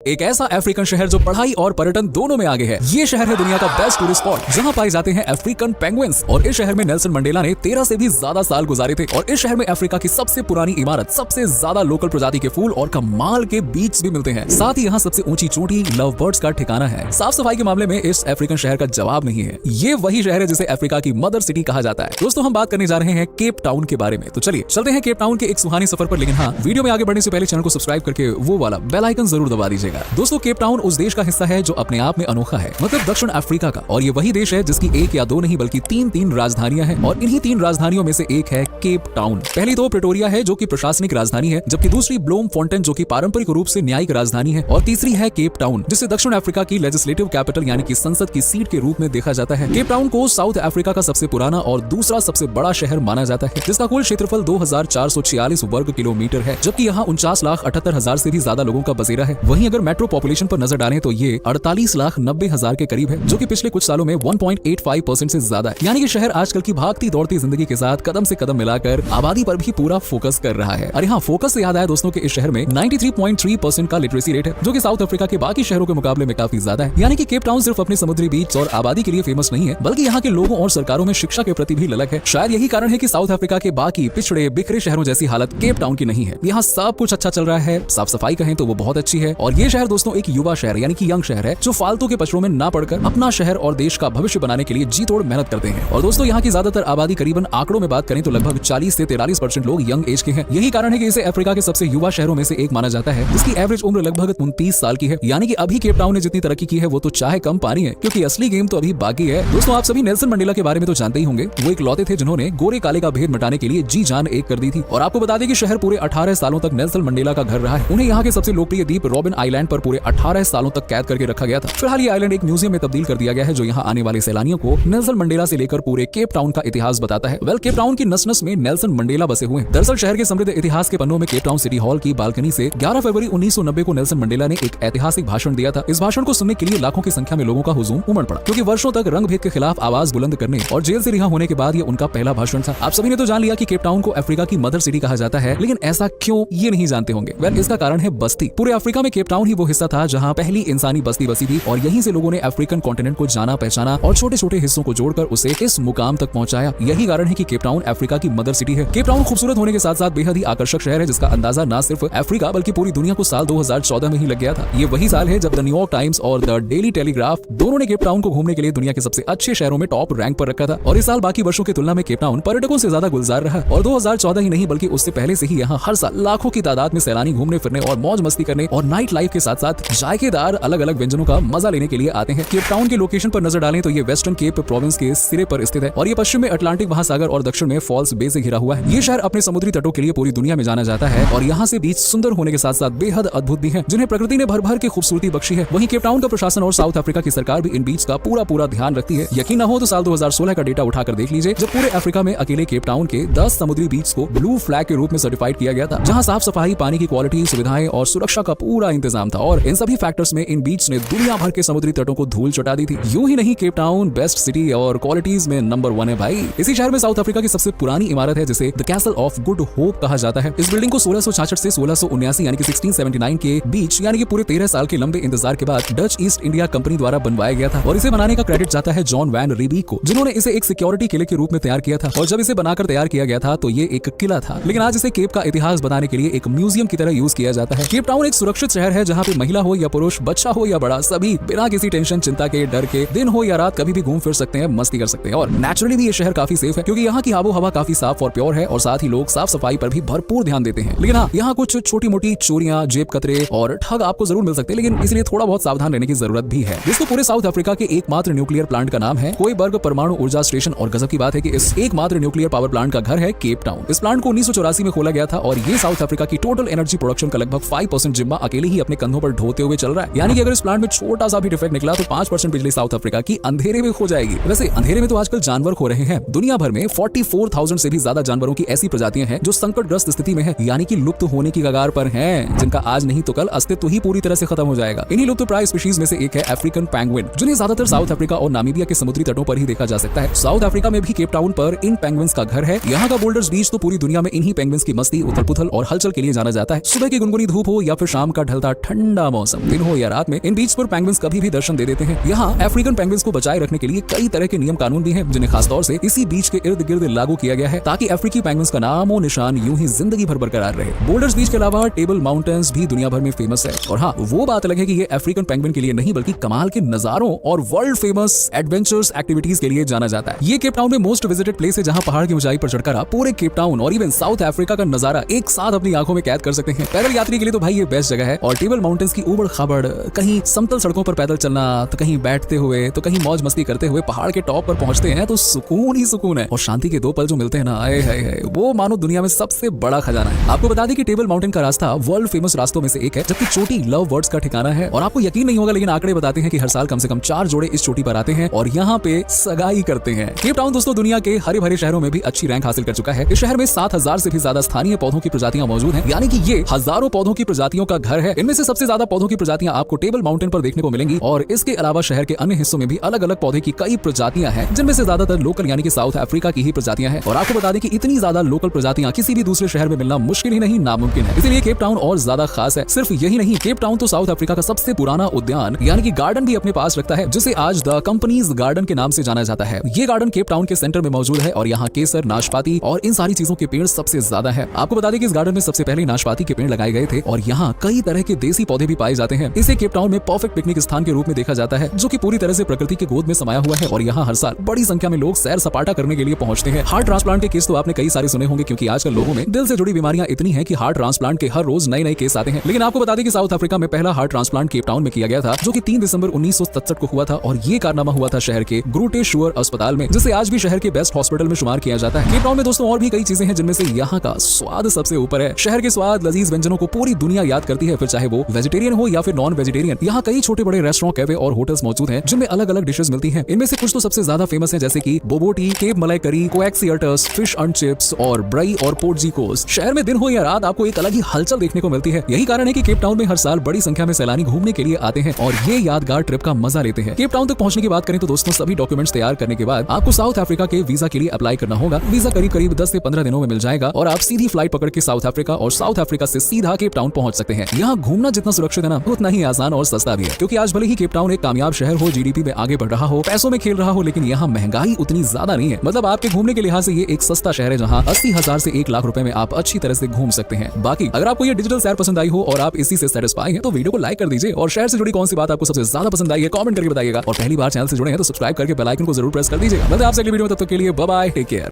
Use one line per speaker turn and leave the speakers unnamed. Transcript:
एक ऐसा अफ्रीकन शहर जो पढ़ाई और पर्यटन दोनों में आगे है। ये शहर है दुनिया का बेस्ट टूरिस्ट स्पॉट जहां पाए जाते हैं अफ्रीकन पेंगुइन्स। और इस शहर में नेल्सन मंडेला ने 13 से भी ज्यादा साल गुजारे थे। और इस शहर में अफ्रीका की सबसे पुरानी इमारत, सबसे ज्यादा लोकल प्रजाति के फूल और कमाल के बीच भी मिलते हैं। साथ ही यहाँ सबसे ऊंची चोटी लव बर्ड्स का ठिकाना है। साफ सफाई के मामले में इस अफ्रीकन शहर का जवाब नहीं है। ये वही शहर है जिसे अफ्रीका की मदर सिटी कहा जाता है। दोस्तों, हम बात करने जा रहे हैं केप टाउन के बारे में। तो चलिए चलते हैं केप टाउन के एक सुहानी सफर पर। लेकिन हाँ, वीडियो में आगे बढ़ने से पहले चैनल को सब्सक्राइब करके वो वाला बेल आइकन जरूर दबा दीजिएगा। दोस्तों, केप टाउन उस देश का हिस्सा है जो अपने आप में अनोखा है, मतलब दक्षिण अफ्रीका का। और ये वही देश है जिसकी एक या दो नहीं बल्कि तीन राजधानियां हैं। और इन्हीं 3 राजधानियों में से एक है केप टाउन। पहली तो प्रिटोरिया है जो कि प्रशासनिक राजधानी है, जबकि दूसरी ब्लोमफोंटेन जो कि पारंपरिक रूप से न्यायिक राजधानी है, और तीसरी है केप टाउन जिसे दक्षिण अफ्रीका की लेजिस्लेटिव कैपिटल यानी कि संसद की सीट के रूप में देखा जाता है। केप टाउन को साउथ अफ्रीका का सबसे पुराना और दूसरा सबसे बड़ा शहर माना जाता है, जिसका कुल क्षेत्रफल 2446 वर्ग किलोमीटर है, जबकि यहाँ 49,78,000 से भी ज्यादा लोगों का बसेरा है। वहीं अगर मेट्रो पॉपुलेशन पर नजर डालें तो ये 48,90,000 के करीब है, जो कि पिछले कुछ सालों में 1.85% से ज्यादा है। यानी कि शहर आजकल की भागती दौड़ती जिंदगी के साथ कदम से कदम मिलाकर आबादी पर भी पूरा फोकस कर रहा है। और यहाँ फोकस से याद आया दोस्तों कि इस शहर में 93.3% का लिटरेसी रेट है, जो कि साउथ अफ्रीका के बाकी शहरों के मुकाबले में काफी ज्यादा है। यानी कि केप टाउन सिर्फ अपने समुद्री बीच और आबादी के लिए फेमस नहीं है, बल्कि यहाँ के लोगों और सरकारों में शिक्षा के प्रति भी ललक है। शायद यही कारण है कि साउथ अफ्रीका के बाकी पिछड़े बिखरे शहरों जैसी हालत केप टाउन की नहीं है। यहाँ सब कुछ अच्छा चल रहा है, साफ सफाई कहें तो वो बहुत अच्छी है। और ये शहर दोस्तों एक युवा शहर यानी कि यंग शहर है, जो फालतू के पचड़ों में ना पड़कर अपना शहर और देश का भविष्य बनाने के लिए जी तोड़ मेहनत करते हैं। और दोस्तों, यहाँ की ज्यादातर आबादी करीबन आंकड़ों में बात करें तो लगभग 40 से 43% लोग यंग एज के हैं। यही कारण है कि इसे अफ्रीका के सबसे युवा शहरों में से एक माना जाता है, जिसकी एवरेज उम्र लगभग 29 साल की है। यानी कि अभी केप टाउन ने जितनी तरक्की की है वो तो चाहे कम पानी है, क्योंकि असली गेम तो अभी बाकी है। दोस्तों, आप सभी नेल्सन मंडेला के बारे में तो जानते ही होंगे। वो एक लौते थे जिन्होंने गोरे काले का भेद मिटाने के लिए जी जान एक कर दी थी। और आपको बता दें कि शहर पूरे 18 सालों तक नेल्सन मंडेला का घर रहा है। उन्हें यहाँ के सबसे लोकप्रिय द्वीप रॉबिन आइलैंड पर पूरे 18 सालों तक कैद करके रखा गया था। फिलहाल ये आइलैंड एक म्यूजियम में तब्दील कर दिया गया है, जो यहाँ आने वाले सैलानियों को नेल्सन मंडेला से लेकर पूरे केप टाउन का इतिहास बताता है। केप टाउन की नस-नस में नेल्सन मंडेला बसे हुए हैं। दरअसल शहर के समृद्ध इतिहास के पन्नों में केप टाउन सिटी हॉल की बालकनी से 11 फरवरी 1990 को नेल्सन मंडेला ने एक ऐतिहासिक भाषण दिया था। इस भाषण को सुनने के लिए लाखों की संख्या में लोगों का हुजूम उमड़ पड़ा, क्योंकि वर्षों तक रंग भेद के खिलाफ आवाज बुलंद करने और जेल से रिहा होने के बाद ये उनका पहला भाषण था। आप सभी ने तो जान लिया कि केप टाउन को अफ्रीका की मदर सिटी कहा जाता है, लेकिन ऐसा क्यों ये नहीं जानते होंगे। इसका कारण है बस्ती। पूरे अफ्रीका में केप टाउन ही वो हिस्सा था जहाँ पहली इंसानी बस्ती बसी थी, और यहीं से लोगों ने अफ्रीकन कॉन्टिनेंट को जाना पहचाना और छोटे छोटे हिस्सों को जोड़कर उसे इस मुकाम तक पहुंचाया। यही कारण है कि केप टाउन अफ्रीका की मदर सिटी है। केप टाउन खूबसूरत होने के साथ साथ बेहद ही आकर्षक शहर है, जिसका अंदाजा न सिर्फ अफ्रीका बल्कि पूरी दुनिया को साल 2014 में ही लग गया था। ये वही साल है जब द न्यूयॉर्क टाइम्स और द डेली टेलीग्राफ दोनों ने केप टाउन को घूमने के लिए दुनिया के सबसे अच्छे शहरों में टॉप रैंक पर रखा था। और इस साल बाकी वर्षों की तुलना में केप टाउन पर्यटकों से ज्यादा गुलजार रहा। और 2014 ही नहीं बल्कि उससे पहले से ही यहाँ हर साल लाखों की तादाद में सैलानी घूमने फिरने और मौज मस्ती करने और नाइट लाइफ के साथ साथ जायकेदार अलग अलग व्यंजनों का मजा लेने के लिए आते हैं। केप टाउन के लोकेशन पर नजर डालें तो ये वेस्टर्न केप प्रोविंस के सिरे पर स्थित है, और ये पश्चिम में अटलांटिक महासागर और दक्षिण में फॉल्स बे से घिरा हुआ है। ये शहर अपने समुद्री तटों के लिए पूरी दुनिया में जाना जाता है, और यहाँ से बीच सुंदर होने के साथ साथ बेहद अद्भुत भी हैं, जिन्हें प्रकृति ने भर भर के खूबसूरती बख्शी है। वहीं केप टाउन का प्रशासन और साउथ अफ्रीका की सरकार भी इन बीच का पूरा ध्यान रखती है। यकीन न हो तो साल 2016 का डेटा उठाकर देख लीजिए, जब पूरे अफ्रीका में अकेले केप टाउन के 10 समुद्री बीच को ब्लू फ्लैग के रूप में सर्टिफाइड किया गया था, जहाँ साफ सफाई, पानी की क्वालिटी, सुविधाएं और सुरक्षा का पूरा इंतजाम था। और इन सभी फैक्टर्स में इन बीच ने दुनिया भर के समुद्री तटों को धूल चटा दी थी। यूं ही नहीं, केप टाउन बेस्ट सिटी और क्वालिटीज में नंबर 1 है भाई। इसी शहर में साउथ अफ्रीका की सबसे पुरानी इमारत है, जिसे the castle of good hope कहा जाता है। इस बिल्डिंग को 1666 से 1679 यानी कि 1679 के बीच यानी कि पूरे 13 साल के लंबे इंतजार के बाद डच ईस्ट इंडिया कंपनी द्वारा बनवाया गया था। और इसे बनाने का क्रेडिट जाता है जॉन वैन रिबीक को, जिन्होंने इसे एक सिक्योरिटी किले के रूप में तैयार किया था। और जब इसे बनाकर तैयार किया गया था तो ये एक किला था, लेकिन आज इसे केप का इतिहास बताने के लिए एक म्यूजियम की तरह यूज किया जाता है। केप टाउन एक सुरक्षित शहर है, जहाँ पे महिला हो या पुरुष, बच्चा हो या बड़ा, सभी बिना किसी टेंशन चिंता के डर के दिन हो या रात कभी भी घूम फिर सकते हैं, मस्ती कर सकते हैं। और नेचुरली भी ये शहर काफी सेफ है, क्योंकि यहाँ की आबो हवा काफी साफ और प्योर है, और साथ ही लोग साफ सफाई पर भी भरपूर ध्यान देते हैं। लेकिन हाँ, यहाँ कुछ छोटी मोटी चोरियां, जेब कतरे और ठग आपको जरूर मिल सकते हैं, लेकिन इसलिए थोड़ा बहुत सावधान रहने की जरूरत भी है। दोस्तों, पूरे साउथ अफ्रीका के एकमात्र न्यूक्लियर प्लांट का नाम है कोएबर्ग परमाणु ऊर्जा स्टेशन, और गजब की बात है कि इस एकमात्र न्यूक्लियर पावर प्लांट का घर है केप टाउन। इस प्लांट को 1984 में खोला गया था, और ये साउथ अफ्रीका की टोटल एनर्जी प्रोडक्शन का लगभग 5% जिम्मा अकेले ही अपने कंधों पर ढोते हुए चल रहा है। यानी कि अगर इस प्लांट में छोटा सा भी डिफेक्ट निकला तो 5% बिजली साउथ अफ्रीका की अंधेरे में खो जाएगी। वैसे अंधेरे में तो आजकल जानवर खो रहे हैं। दुनिया भर में 44,000 से भी ज्यादा जानवरों की ऐसी प्रजातियां हैं जो संकटग्रस्त स्थिति में है, यानी कि लुप्त होने की कगार पर हैं, जिनका आज नहीं तो कल अस्तित्व ही पूरी तरह से खत्म हो जाएगा। इन्हीं लुप्तप्राय स्पीशीज में से एक है अफ्रीकन पेंगुइन, जिन्हें ज्यादातर साउथ अफ्रीका और नामीबिया के समुद्री तटों पर ही देखा जा सकता है। साउथ अफ्रीका में भी केप टाउन पर इन पेंगुइन्स का घर है। यहाँ का बोल्डर्स बीच तो पूरी दुनिया में इन्हीं पेंगुइन्स की मस्ती, उथल पुथल और हलचल के लिए जाना जाता है। सुबह की गुनगुनी धूप हो या फिर शाम का ढलता ठंडा मौसम, दिन हो या रात में इन बीच पर पेंगुइन्स कभी भी दर्शन दे देते हैं। यहाँ अफ्रीकन पेंगुइन्स को बचाए रखने के लिए कई तरह के नियम कानून भी हैं, जिन्हें खासतौर से इसी बीच के इर्द गिर्द लागू किया गया है, ताकि अफ्रीकी पेंगुइन्स का नामो निशान यूं ही जिंदगी भर बरकरार रहे। बोल्डर्स बीच के अलावा टेबल माउंटेन्स भी दुनिया भर में फेमस है। और हाँ, वो बात अलग है कि ये अफ्रीकन पेंगुइन के लिए नहीं बल्कि कमाल के नजारों और वर्ल्ड फेमस एडवेंचर्स एक्टिविटीज के लिए जाना जाता है। ये केप टाउन में मोस्ट विजिटेड प्लेस है, जहाँ पहाड़ की ऊंचाई पर चढ़कर आप पूरे केप टाउन और इवन साउथ अफ्रीका का नजारा एक साथ अपनी आंखों में कैद कर सकते हैं। पैदल यात्री के लिए तो भाई ये बेस्ट जगह है। और टेबल माउंटेन्स की उबड़ खाबड़, कहीं समतल सड़कों पर पैदल चलना, तो कहीं बैठते हुए, तो कहीं मौज मस्ती करते हुए पहाड़ के टॉप पर पहुंचते हैं तो सुकून ही सुकून है। और शांति के दो पल जो मिलते हैं ना, आए हाय, वो मानो दुनिया में सबसे बड़ा खजाना है। आपको बता दें कि टेबल माउंटेन का रास्ता वर्ल्ड फेमस रास्तों में से एक है, जबकि चोटी लव बर्ड्स का ठिकाना है। और आपको यकीन नहीं होगा, लेकिन आंकड़े बताते हैं कि हर साल कम से कम 4 जोड़े इस चोटी पर आते हैं और यहाँ पे सगाई करते हैं। केप टाउन दोस्तों दुनिया के हरे भरे शहरों में भी अच्छी रैंक हासिल कर चुका है। इस शहर में 7000 से भी ज्यादा स्थानीय पौधों की प्रजातियां मौजूद हैं, यानी कि ये हजारों पौधों की प्रजातियों का घर है। इनमें से सबसे ज्यादा पौधों की प्रजातियां आपको टेबल माउंटेन पर देखने को मिलेंगी। और इसके अलावा शहर के अन्य हिस्सों में भी अलग अलग पौधे की कई प्रजातियां हैं, जिनमें से ज्यादातर लोकल यानी कि साउथ अफ्रीका की ही प्रजातियां हैं। और आपको बता दें कि इतनी ज्यादा लोकल प्रजातियां किसी भी दूसरे शहर में मिलना मुश्किल ही नहीं, नामुमकिन है। इसलिए केप टाउन और ज्यादा खास है। सिर्फ यही नहीं, केप टाउन तो साउथ अफ्रीका का सबसे पुराना उद्यान यानी कि गार्डन भी अपने पास रखता है, जिसे आज द कंपनीज गार्डन के नाम से जाना जाता है। ये गार्डन केप टाउन के सेंटर में मौजूद है और यहाँ केसर, नाशपाती और इन सारी चीजों के पेड़ सबसे ज्यादा है। आपको बता दें कि इस गार्डन में सबसे पहले नाशपाती के पेड़ लगाए गए थे और यहाँ कई तरह के देसी पौधे भी पाए जाते हैं। इसे केप टाउन में परफेक्ट पिकनिक स्थान के रूप में देखा जाता है, जो कि पूरी तरह से प्रकृति के गोद में समाया हुआ है। और यहाँ हर साल बड़ी संख्या में लोग सैर सपाटा करने के लिए पहुंचते हैं। हार्ट ट्रांसप्लांट के केस तो आपने कई सारे सुने होंगे, क्योंकि आजकल लोगों में दिल से जुड़ी बीमारियां इतनी हैं कि हार्ट ट्रांसप्लांट के हर रोज नए नए केस आते हैं। लेकिन आपको बता दें कि साउथ अफ्रीका में पहला हार्ट ट्रांसप्लांट केप टाउन में किया गया था, जो कि 3 दिसंबर 1967 को हुआ था। और ये कारनामा हुआ था शहर के ग्रूटे शुअर अस्पताल में, जिसे आज भी शहर के बेस्ट हॉस्पिटल में शुमार किया जाता है। केप टाउन में दोस्तों और भी कई चीजें हैं, जिनमें से यहाँ का स्वाद सबसे ऊपर है। शहर के स्वाद लजीज व्यंजनों को पूरी दुनिया याद करती है, फिर चाहे वो वेजिटेरियन हो या फिर नॉन वेजिटेरियन। यहाँ कई छोटे बड़े रेस्टोरेंट, कैफे और होटल्स मौजूद हैं, जिनमें अलग अलग डिशेस मिलती हैं। इनमें से कुछ तो सबसे ज्यादा फेमस है, जैसे कि बोबो टी, केप मलाई करी, कोएक्सियर्टस, फिश एंड चिप्स और ब्रई और पोर्टजी कोस। शहर में दिन हो या रात आपको एक अलग ही हलचल देखने को मिलती है। यही कारण है कि केप टाउन में हर साल बड़ी संख्या में सैलानी घूमने के लिए आते हैं और ये यादगार ट्रिप का मजा लेते हैं। केप टाउन तक पहुंचने की बात करें तो दोस्तों सभी डॉक्यूमेंट्स तैयार करने के बाद आपको साउथ अफ्रीका के वीजा के लिए अप्लाई करना होगा। वीजा करीब 10 से 15 दिनों में मिल जाएगा और आप सीधी फ्लाइट पकड़ के साउथ अफ्रीका और साउथ अफ्रीका से सीधा केप टाउन पहुंच सकते हैं। यहाँ घूमना जितना सुरक्षित है ना, उतना ही आसान और सस्ता भी है, क्योंकि आज भले ही केप टाउन एक कामयाब शहर हो, जीडीपी में आगे बढ़ रहा हो, पैसों में खेल रहा हो, लेकिन यहाँ महंगाई उतनी ज्यादा नहीं है। मतलब आपके घूमने के लिहाज से ये एक सस्ता शहर है, जहाँ 80,000 से 1 लाख रुपए में आप अच्छी तरह से घूम सकते हैं। बाकी अगर आपको ये डिजिटल सैर पसंद आई हो और आप इसी से सेटिस्फाई हैं, तो वीडियो को लाइक कर दीजिए और शहर से जुड़ी कौन सी बात आपको सबसे ज्यादा पसंद आई है कमेंट करके बताइएगा। और पहली बार चैनल से जुड़े हैं तो सब्सक्राइब करके बेल आइकन को जरूर प्रेस कर दीजिएगा। मतलब आपसे अगली वीडियो में, तब तक के लिए बाय बाय, टेक केयर।